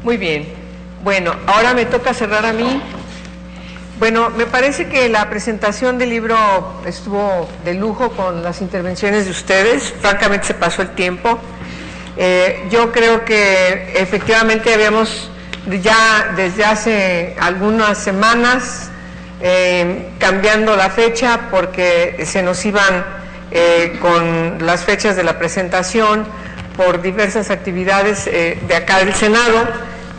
Muy bien. Bueno, ahora me toca cerrar a mí. Bueno, me parece que la presentación del libro estuvo de lujo con las intervenciones de ustedes. Francamente se pasó el tiempo. Yo creo que efectivamente habíamos ya desde hace algunas semanas cambiando la fecha porque se nos iban con las fechas de la presentación por diversas actividades de acá del Senado,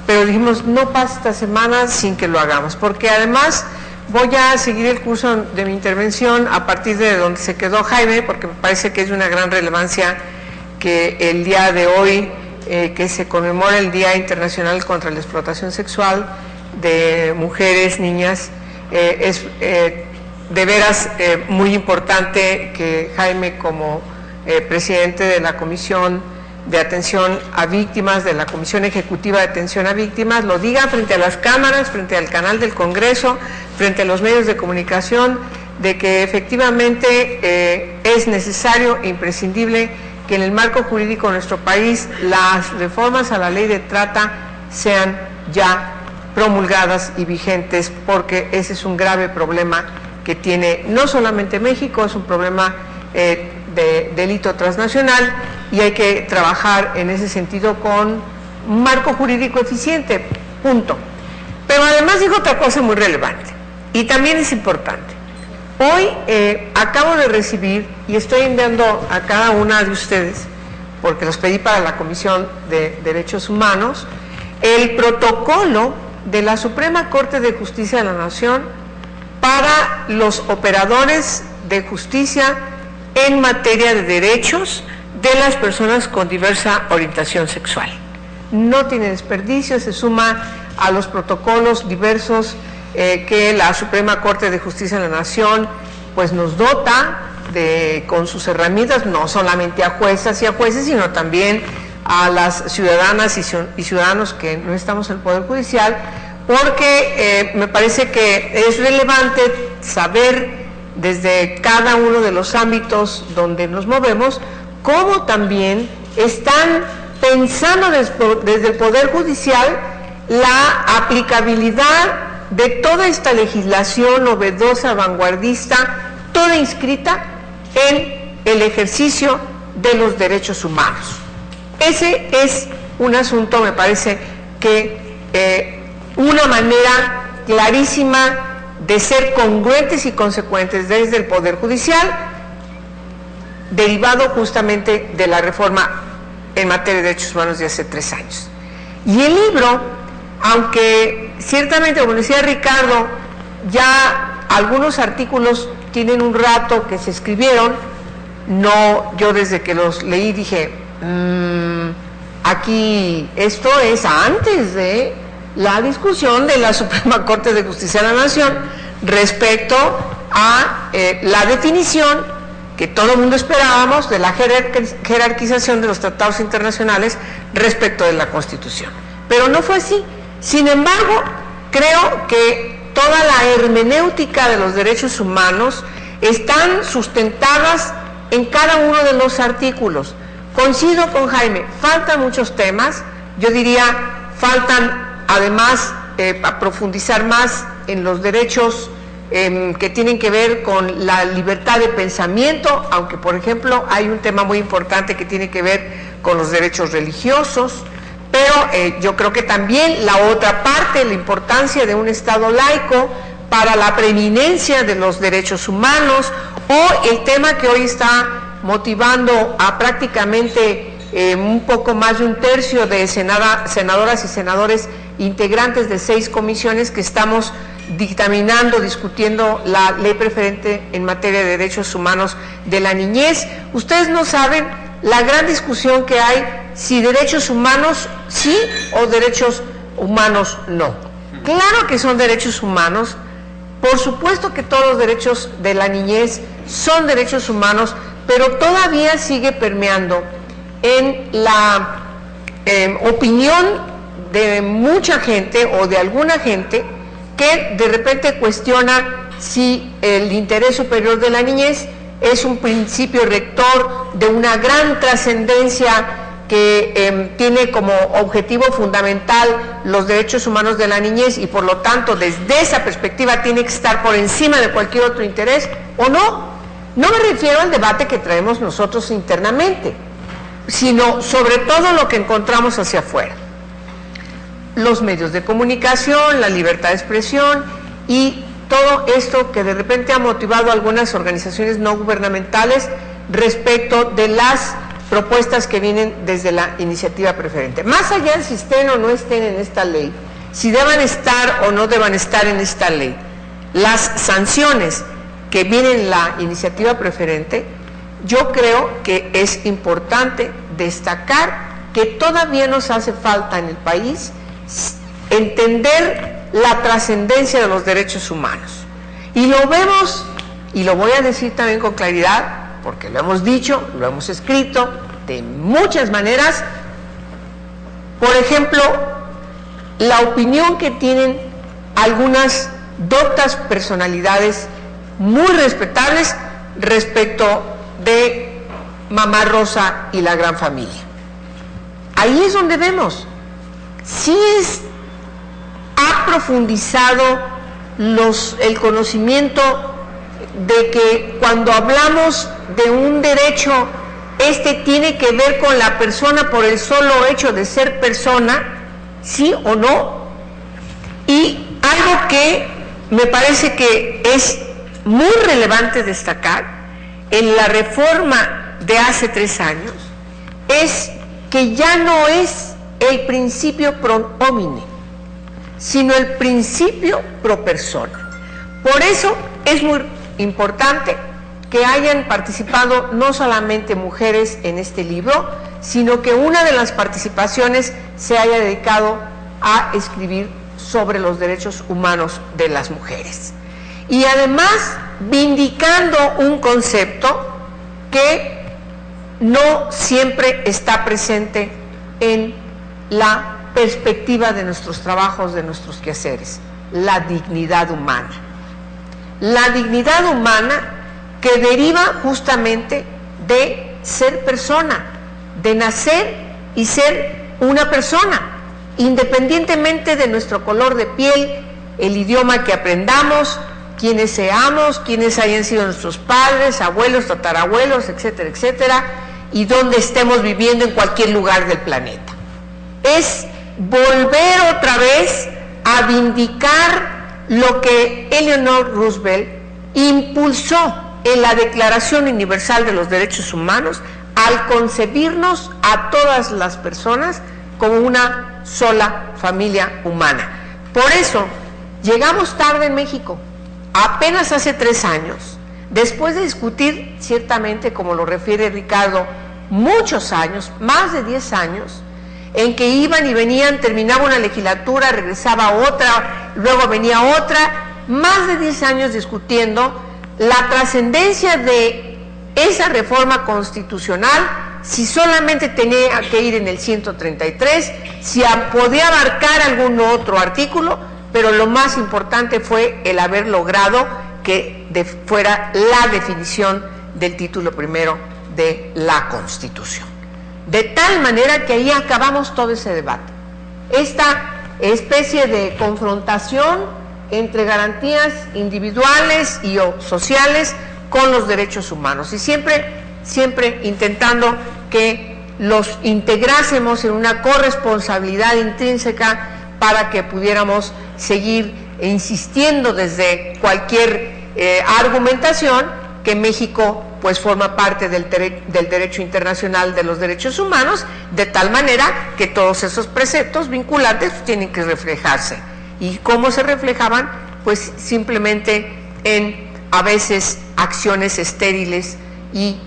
pero dijimos no pasa esta semana sin que lo hagamos, porque además voy a seguir el curso de mi intervención a partir de donde se quedó Jaime, porque me parece que es de una gran relevancia que el día de hoy, que se conmemora el Día Internacional contra la Explotación Sexual de Mujeres, Niñas, es de veras muy importante que Jaime, como presidente de la Comisión de Atención a Víctimas, de la Comisión Ejecutiva de Atención a Víctimas, lo diga frente a las cámaras, frente al canal del Congreso, frente a los medios de comunicación, de que efectivamente es necesario e imprescindible que en el marco jurídico de nuestro país las reformas a la ley de trata sean ya promulgadas y vigentes, porque ese es un grave problema que tiene no solamente México, es un problema de delito transnacional y hay que trabajar en ese sentido con un marco jurídico eficiente, punto. Pero además digo otra cosa muy relevante y también es importante. Hoy acabo de recibir, y estoy enviando a cada una de ustedes, porque los pedí para la Comisión de Derechos Humanos, el protocolo de la Suprema Corte de Justicia de la Nación para los operadores de justicia en materia de derechos de las personas con diversa orientación sexual. No tiene desperdicio, se suma a los protocolos diversos que la Suprema Corte de Justicia de la Nación pues nos dota con sus herramientas, no solamente a juezas y a jueces, sino también a las ciudadanas y ciudadanos que no estamos en el Poder Judicial, porque me parece que es relevante saber desde cada uno de los ámbitos donde nos movemos, cómo también están pensando desde el Poder Judicial la aplicabilidad de toda esta legislación novedosa, vanguardista, toda inscrita en el ejercicio de los derechos humanos. Ese es un asunto, me parece que una manera clarísima de ser congruentes y consecuentes desde el Poder Judicial, derivado justamente de la reforma en materia de derechos humanos de hace 3 años. Y el libro, aunque ciertamente, como decía Ricardo, ya algunos artículos tienen un rato que se escribieron, no, yo desde que los leí dije, aquí esto es antes de la discusión de la Suprema Corte de Justicia de la Nación respecto a la definición que todo el mundo esperábamos de la jerarquización de los tratados internacionales respecto de la Constitución. Pero no fue así. Sin embargo, creo que toda la hermenéutica de los derechos humanos están sustentadas en cada uno de los artículos. Coincido con Jaime, faltan muchos temas, yo diría, faltan además a profundizar más en los derechos que tienen que ver con la libertad de pensamiento, aunque por ejemplo hay un tema muy importante que tiene que ver con los derechos religiosos, pero yo creo que también la otra parte, la importancia de un Estado laico para la preeminencia de los derechos humanos, o el tema que hoy está motivando a prácticamente un poco más de 1/3 de senadoras y senadores integrantes de 6 comisiones que estamos dictaminando, discutiendo la ley preferente en materia de derechos humanos de la niñez. Ustedes no saben la gran discusión que hay si derechos humanos sí o derechos humanos no. Claro que son derechos humanos, por supuesto que todos los derechos de la niñez son derechos humanos, pero todavía sigue permeando en la opinión de mucha gente o de alguna gente que de repente cuestiona si el interés superior de la niñez es un principio rector de una gran trascendencia que tiene como objetivo fundamental los derechos humanos de la niñez y por lo tanto desde esa perspectiva tiene que estar por encima de cualquier otro interés, ¿o no? No me refiero al debate que traemos nosotros internamente, sino sobre todo lo que encontramos hacia afuera. Los medios de comunicación, la libertad de expresión y todo esto que de repente ha motivado a algunas organizaciones no gubernamentales respecto de las propuestas que vienen desde la iniciativa preferente. Más allá de si estén o no estén en esta ley, si deban estar o no deban estar en esta ley, las sanciones que vienen en la iniciativa preferente, yo creo que es importante destacar que todavía nos hace falta en el país entender la trascendencia de los derechos humanos. Y lo vemos, y lo voy a decir también con claridad, porque lo hemos dicho, lo hemos escrito de muchas maneras. Por ejemplo, la opinión que tienen algunas doctas personalidades muy respetables respecto de Mamá Rosa y la gran familia. Ahí es donde vemos, sí ha profundizado el conocimiento de que cuando hablamos de un derecho, este tiene que ver con la persona por el solo hecho de ser persona, sí o no, y algo que me parece que es muy relevante destacar en la reforma de hace 3 años, es que ya no es el principio pro homine, sino el principio pro persona. Por eso es muy importante que hayan participado no solamente mujeres en este libro, sino que una de las participaciones se haya dedicado a escribir sobre los derechos humanos de las mujeres. Y además vindicando un concepto que no siempre está presente en la perspectiva de nuestros trabajos, de nuestros quehaceres: la dignidad humana. La dignidad humana que deriva justamente de ser persona, de nacer y ser una persona, independientemente de nuestro color de piel, el idioma que aprendamos, quienes seamos, quienes hayan sido nuestros padres, abuelos, tatarabuelos, etcétera, etcétera, y donde estemos viviendo en cualquier lugar del planeta. Es volver otra vez a vindicar lo que Eleanor Roosevelt impulsó en la Declaración Universal de los Derechos Humanos al concebirnos a todas las personas como una sola familia humana. Por eso llegamos tarde en México, apenas hace 3 años, después de discutir ciertamente, como lo refiere Ricardo, muchos años, más de 10 años, en que iban y venían, terminaba una legislatura, regresaba otra, luego venía otra, más de 10 años discutiendo la trascendencia de esa reforma constitucional, si solamente tenía que ir en el 133, si podía abarcar algún otro artículo, pero lo más importante fue el haber logrado que fuera la definición del título primero de la Constitución. De tal manera que ahí acabamos todo ese debate. Esta especie de confrontación entre garantías individuales y sociales con los derechos humanos, y siempre intentando que los integrásemos en una corresponsabilidad intrínseca para que pudiéramos seguir insistiendo desde cualquier argumentación que México pues forma parte del derecho internacional de los derechos humanos, de tal manera que todos esos preceptos vinculantes tienen que reflejarse. ¿Y cómo se reflejaban? Pues simplemente en, a veces, acciones estériles y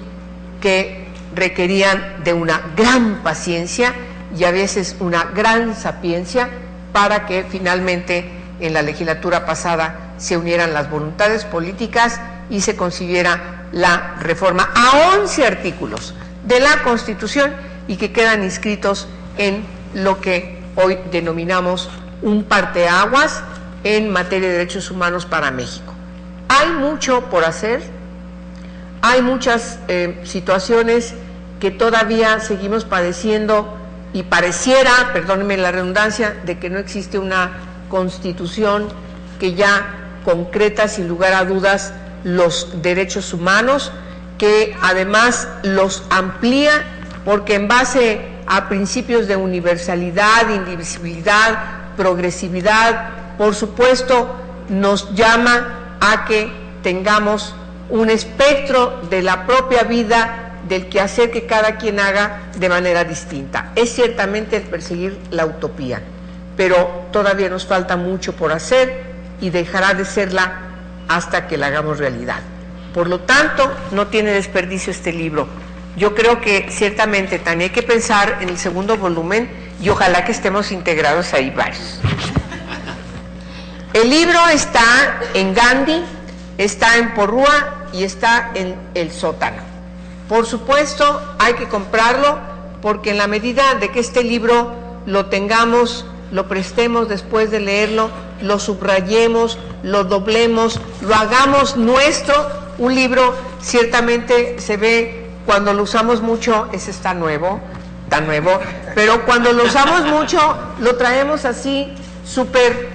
que requerían de una gran paciencia y a veces una gran sapiencia para que finalmente en la legislatura pasada se unieran las voluntades políticas y se concibiera la reforma a 11 artículos de la Constitución y que quedan inscritos en lo que hoy denominamos un parteaguas en materia de derechos humanos para México. Hay mucho por hacer, hay muchas situaciones que todavía seguimos padeciendo y pareciera, perdónenme la redundancia, de que no existe una constitución que ya concreta sin lugar a dudas los derechos humanos, que además los amplía porque en base a principios de universalidad, indivisibilidad, progresividad, por supuesto, nos llama a que tengamos un espectro de la propia vida, del quehacer que cada quien haga de manera distinta. Es ciertamente el perseguir la utopía, pero todavía nos falta mucho por hacer y dejará de serla hasta que la hagamos realidad. Por lo tanto, no tiene desperdicio este libro. Yo creo que ciertamente también hay que pensar en el segundo volumen y ojalá que estemos integrados ahí varios. El libro está en Gandhi, está en Porrúa y está en El Sótano. Por supuesto, hay que comprarlo porque en la medida de que este libro lo tengamos, lo prestemos después de leerlo, lo subrayemos, lo doblemos, lo hagamos nuestro, un libro ciertamente se ve cuando lo usamos mucho, ese está nuevo, tan nuevo, pero cuando lo usamos mucho, lo traemos así, súper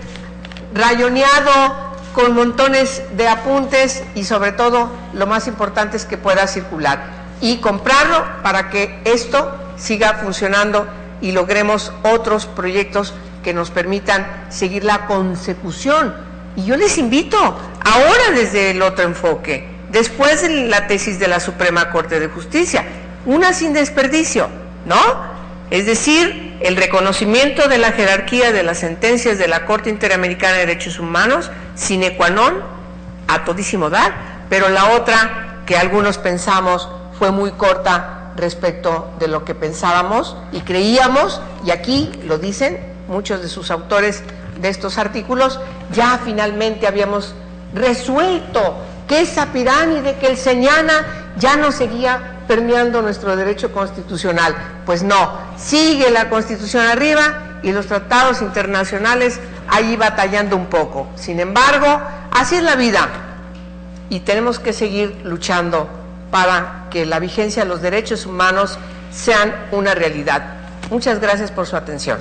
rayoneado, con montones de apuntes y sobre todo, lo más importante es que pueda circular. Y comprarlo para que esto siga funcionando y logremos otros proyectos que nos permitan seguir la consecución. Y yo les invito, ahora desde el otro enfoque, después de la tesis de la Suprema Corte de Justicia, una sin desperdicio, ¿no? Es decir, el reconocimiento de la jerarquía de las sentencias de la Corte Interamericana de Derechos Humanos, sine qua non, a todísimo dar, pero la otra que algunos pensamos fue muy corta respecto de lo que pensábamos y creíamos, y aquí lo dicen muchos de sus autores de estos artículos, ya finalmente habíamos resuelto que esa pirámide, que el Señana ya no seguía permeando nuestro derecho constitucional. Pues no, sigue la Constitución arriba y los tratados internacionales ahí batallando un poco. Sin embargo, así es la vida y tenemos que seguir luchando para que la vigencia de los derechos humanos sean una realidad. Muchas gracias por su atención.